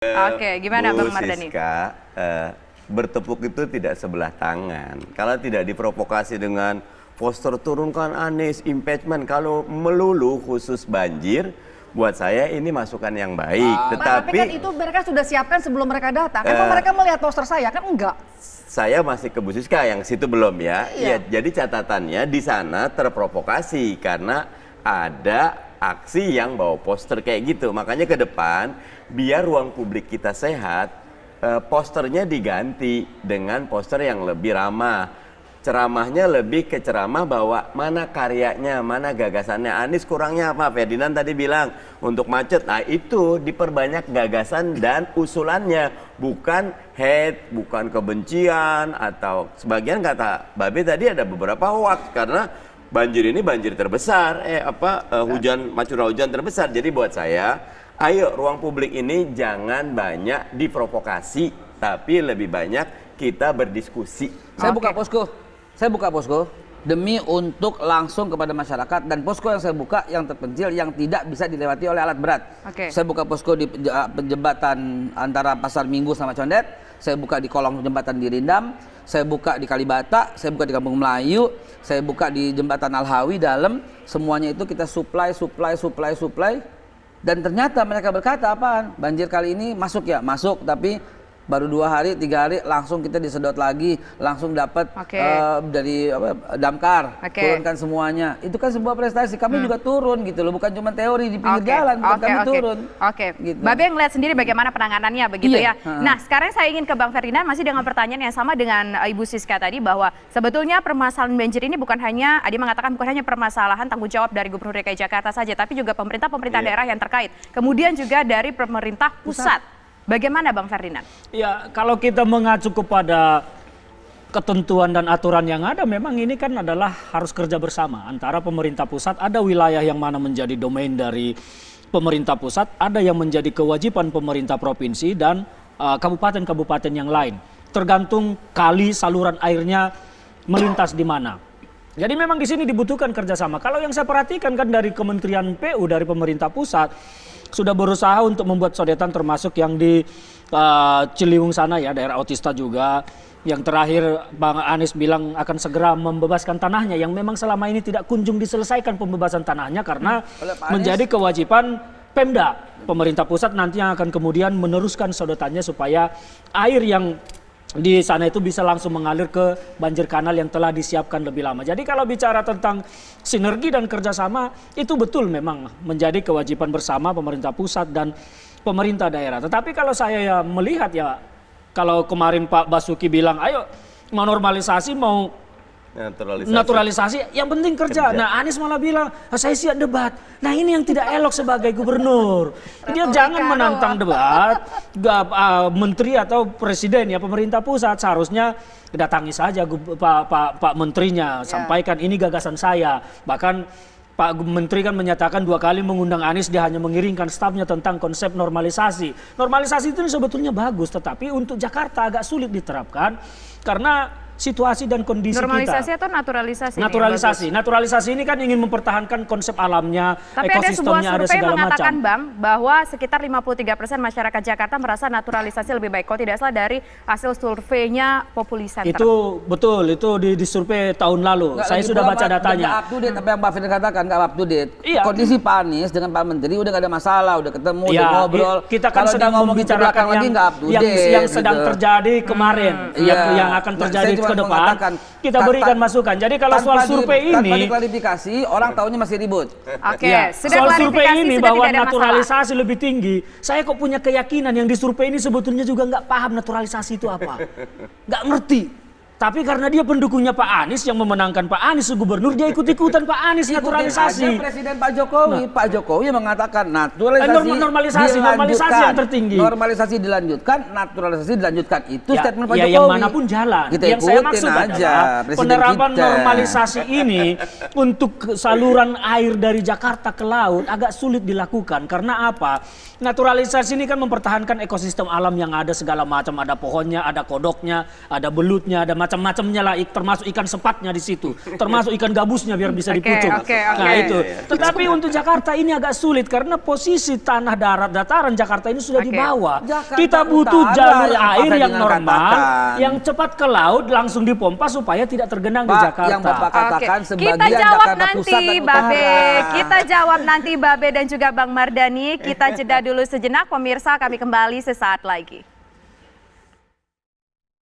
Oke, gimana Bu Bang Mardhani? Siska, bertepuk itu tidak sebelah tangan. Kalau tidak diprovokasi dengan poster turunkan Anies, impeachment, kalau melulu khusus banjir, buat saya ini masukan yang baik. Tapi kan itu mereka sudah siapkan sebelum mereka datang. Emang mereka melihat poster saya kan enggak? Saya masih ke Bu Siska, yang situ belum ya. Iya. Ya, jadi catatannya di sana terprovokasi karena ada aksi yang bawa poster kayak gitu. Makanya ke depan biar ruang publik kita sehat, posternya diganti dengan poster yang lebih ramah. Ceramahnya lebih ke ceramah bahwa mana karyanya, mana gagasannya. Anies kurangnya apa? Ferdinand tadi bilang untuk macet. Nah itu diperbanyak gagasan dan usulannya. Bukan hate, bukan kebencian atau sebagian kata Babe tadi ada beberapa hoax karena banjir ini banjir terbesar, hujan curah hujan terbesar. Jadi buat saya, ayo ruang publik ini jangan banyak diprovokasi, tapi lebih banyak kita berdiskusi. Saya buka posko demi untuk langsung kepada masyarakat, dan posko yang saya buka yang terpencil yang tidak bisa dilewati oleh alat berat. Saya buka posko di jembatan antara Pasar Minggu sama Condet, saya buka di kolong jembatan di Rindam, saya buka di Kalibata, saya buka di Kampung Melayu, saya buka di jembatan Al-Hawi dalam, semuanya itu kita supply. Dan ternyata mereka berkata, apaan? Banjir kali ini masuk ya? Masuk, tapi baru 2 hari, 3 hari langsung kita disedot lagi, langsung dapat dari damkar, turunkan semuanya. Itu kan sebuah prestasi. Kami juga turun gitu loh, bukan cuma teori di pinggir jalan, kami turun. Gitu. Babe ngeliat sendiri bagaimana penanganannya begitu ya. Nah sekarang saya ingin ke Bang Ferdinand masih dengan pertanyaan yang sama dengan Ibu Siska tadi, bahwa sebetulnya permasalahan banjir ini bukan hanya, dia mengatakan bukan hanya permasalahan tanggung jawab dari Gubernur DKI Jakarta saja, tapi juga pemerintah daerah yang terkait. Kemudian juga dari pemerintah pusat. Bagaimana Bang Ferdinand? Ya, kalau kita mengacu kepada ketentuan dan aturan yang ada, memang ini kan adalah harus kerja bersama antara pemerintah pusat. Ada wilayah yang mana menjadi domain dari pemerintah pusat, ada yang menjadi kewajiban pemerintah provinsi dan kabupaten-kabupaten yang lain. Tergantung kali saluran airnya melintas di mana. Jadi memang di sini dibutuhkan kerjasama. Kalau yang saya perhatikan kan dari Kementerian PU, dari pemerintah pusat, sudah berusaha untuk membuat sodetan, termasuk yang di Ciliwung sana ya, daerah Otista juga. Yang terakhir Bang Anies bilang akan segera membebaskan tanahnya, yang memang selama ini tidak kunjung diselesaikan pembebasan tanahnya karena menjadi kewajiban Pemda. Pemerintah pusat nanti yang akan kemudian meneruskan sodetannya supaya air yang di sana itu bisa langsung mengalir ke banjir kanal yang telah disiapkan lebih lama. Jadi kalau bicara tentang sinergi dan kerjasama, itu betul memang menjadi kewajiban bersama pemerintah pusat dan pemerintah daerah. Tetapi kalau saya melihat ya, kalau kemarin Pak Basuki bilang, ayo mau normalisasi, mau naturalisasi, yang penting kerja. Nah Anies malah bilang, saya siap debat. Nah ini yang tidak elok sebagai gubernur. Dia jangan menantang debat, menteri atau presiden ya, pemerintah pusat seharusnya datangi saja Pak Menterinya, sampaikan ini gagasan saya. Bahkan Pak Menteri kan menyatakan 2 kali mengundang Anies, dia hanya mengiringkan stafnya tentang konsep normalisasi. Normalisasi itu sebetulnya bagus, tetapi untuk Jakarta agak sulit diterapkan karena situasi dan kondisi normalisasi kita. Atau naturalisasi? Naturalisasi ini kan ingin mempertahankan konsep alamnya, tapi ekosistemnya, ada sebuah survei mengatakan macam. Bang, bahwa sekitar 53% masyarakat Jakarta merasa naturalisasi lebih baik. Kalau tidak salah dari hasil surveinya Populi Center. Itu betul, itu di survei tahun lalu. Saya sudah baca datanya. Nggak up to date, apa yang Pak Firdan katakan nggak up to date. Iya. Kondisi Pak Anies dengan Pak Menteri udah nggak ada masalah, udah ketemu, Ya, udah ngobrol. kita kan Kalau sedang membicarakan lagi nggak up to date, yang sedang terjadi kemarin, yang akan terjadi ke depan. Kita berikan masukan. Jadi kalau soal survei tanpa ini, diklarifikasi, orang tahunya masih ribut. Sudah soal survei ini sudah bahwa tidak ada naturalisasi lebih tinggi, saya kok punya keyakinan yang di survei ini sebetulnya juga nggak paham naturalisasi itu apa, nggak ngerti. Tapi karena dia pendukungnya Pak Anies yang memenangkan Pak Anies gubernur, dia ikut-ikutan Pak Anies naturalisasi. Presiden Pak Jokowi, Pak Jokowi mengatakan normalisasi yang tertinggi. Normalisasi dilanjutkan, naturalisasi dilanjutkan. Itu statement Pak Jokowi. Yang manapun jalan. Kita yang saya maksud aja, adalah penerapan normalisasi ini untuk saluran air dari Jakarta ke laut agak sulit dilakukan. Karena apa? Naturalisasi ini kan mempertahankan ekosistem alam yang ada segala macam. Ada pohonnya, ada kodoknya, ada belutnya, ada macam-macamnya lah, termasuk ikan sepatnya di situ, termasuk ikan gabusnya biar bisa dipucung. Oke. Nah itu. Tetapi untuk Jakarta ini agak sulit karena posisi tanah darat dataran Jakarta ini sudah di bawah. Jakarta Kita butuh Utara jalur yang air Pak yang Ferdinand normal, katakan. yang cepat ke laut langsung dipompa supaya tidak tergenang di Pak, Jakarta. yang Bapak katakan Kita sebagian jawab Jakarta nanti, Pusat dan Babe. Utara. Kita jawab nanti, Babe dan juga Bang Mardhani. Kita jeda dulu sejenak, pemirsa. Kami kembali sesaat lagi.